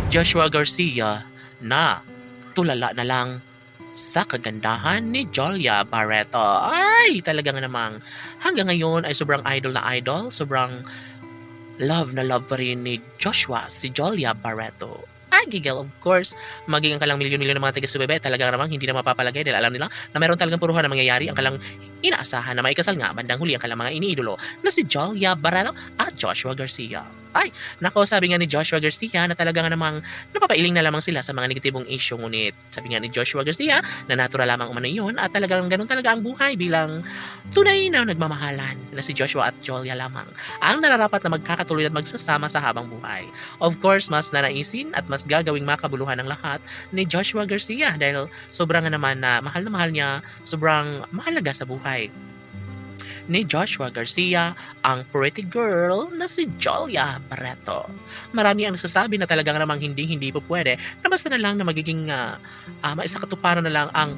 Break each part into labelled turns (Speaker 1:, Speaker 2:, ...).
Speaker 1: Joshua Garcia na tulala na lang sa kagandahan ni Jolia Barreto. Ay, talaga nga namang hanggang ngayon ay sobrang idol na idol, sobrang love na love pa rin ni Joshua si Jolia Barreto. Ay, gigil, of course, magiging kalang milyon-milyon ng mga taga-subaybay, talaga namang hindi na mapapalagay dahil alam nila na meron talagang puruhan na mangyayari ang kalang inaasahan na maikasal nga bandang huli ang kalang mga iniidolo na si Jolia Barreto at Joshua Garcia. Ay, nako, sabi nga ni Joshua Garcia na talaga nga namang napapailing na lamang sila sa mga negatibong issue, ngunit sabi nga ni Joshua Garcia na natural lamang umano yun at talagang ganun talaga ang buhay bilang tunay na nagmamahalan na si Joshua at Jolia lamang ang nararapat na magkakatuloy at magsasama sa habang buhay. Of course, mas nanaisin at mas gagawing makabuluhan ng lahat ni Joshua Garcia dahil sobrang nga naman na mahal niya, sobrang mahalaga sa buhay ni Joshua Garcia ang pretty girl na si Jolia Barreto. Marami ang nagsasabi na talagang namang hindi po pwede na basta na lang na magiging maisakatuparan na lang ang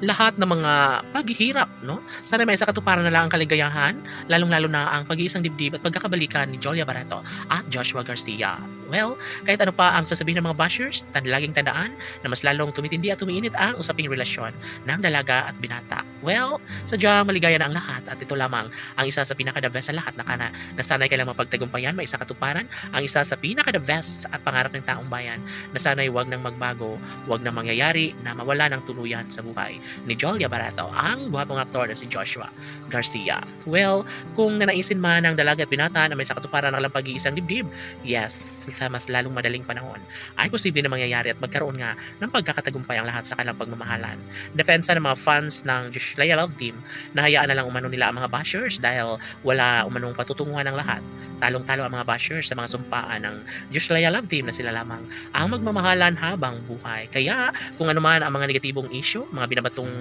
Speaker 1: lahat ng mga paghihirap, no? Sana may isa katuparan na lang ang kaligayahan, lalong-lalo na ang pag-iisang dibdib at pagkakabalikan ni Jolia Barreto at Joshua Garcia. Well, kahit ano pa ang sasabihin ng mga bashers, laging tandaan na mas lalong tumitindi at tumiinit ang usaping relasyon ng dalaga at binata. Well, sadyang maligaya na ang lahat at ito lamang ang isa sa pinaka-the best sa lahat na sana'y kailang mapagtagumpayan, may isa katuparan, ang isa sa pinaka-the best at pangarap ng taong bayan na sana'y wag nang magbago, wag nang mangyayari na mawala ng tuluyan sa buhay ni Jolia Barreto, ang gwapong aktor na si Joshua Garcia. Well, kung nanaisin man ng dalaga at binata na may sakatuparan ng lang pag-iisang dibdib, yes, sa mas lalong madaling panahon, ay posible na mangyayari at magkaroon nga ng pagkakatagumpay ang lahat sa kanilang pagmamahalan. Defensa ng mga fans ng Joshua Love Team na hayaan na lang umano nila ang mga bashers dahil wala umanong patutunguhan ng lahat. Talong-talo ang mga bashers sa mga sumpaan ng Joshua Love Team na sila lamang ang magmamahalan habang buhay. Kaya kung ano man ang mga negatibong issue, mga binabatong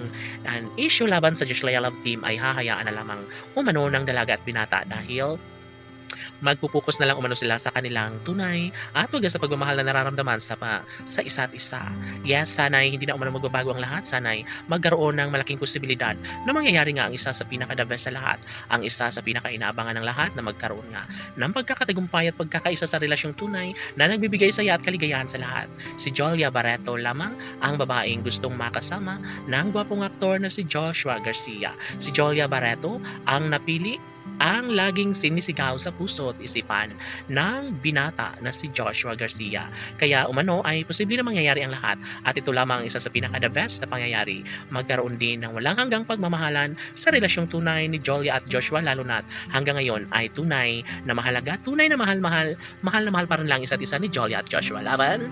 Speaker 1: issue laban sa Joshua Love Team ay hahayaan na lamang umano ng dalaga at binata dahil magpupukus na lang umano sila sa kanilang tunay at wagas sa pagmamahal na nararamdaman sa isa't isa. Yes, sana'y hindi na umano magbabago ang lahat, sana'y magkaroon ng malaking posibilidad na mangyayari nga ang isa sa pinaka-the best sa lahat, ang isa sa pinaka-inaabangan ng lahat na magkaroon nga ng pagkakatagumpay at pagkakaisa sa relasyong tunay na nagbibigay saya at kaligayahan sa lahat. Si Jolia Barreto lamang ang babaeng gustong makasama ng gwapong aktor na si Joshua Garcia. Si Jolia Barreto ang napili ang laging sinisigaw sa puso at isipan ng binata na si Joshua Garcia. Kaya umano ay posible na mangyayari ang lahat at ito lamang isa sa pinaka-the best na pangyayari. Magkaroon din ng walang hanggang pagmamahalan sa relasyong tunay ni Jolia at Joshua, lalo na hanggang ngayon ay tunay na mahalaga, tunay na mahal na mahal pa rin lang isa't isa ni Jolia at Joshua. Laban!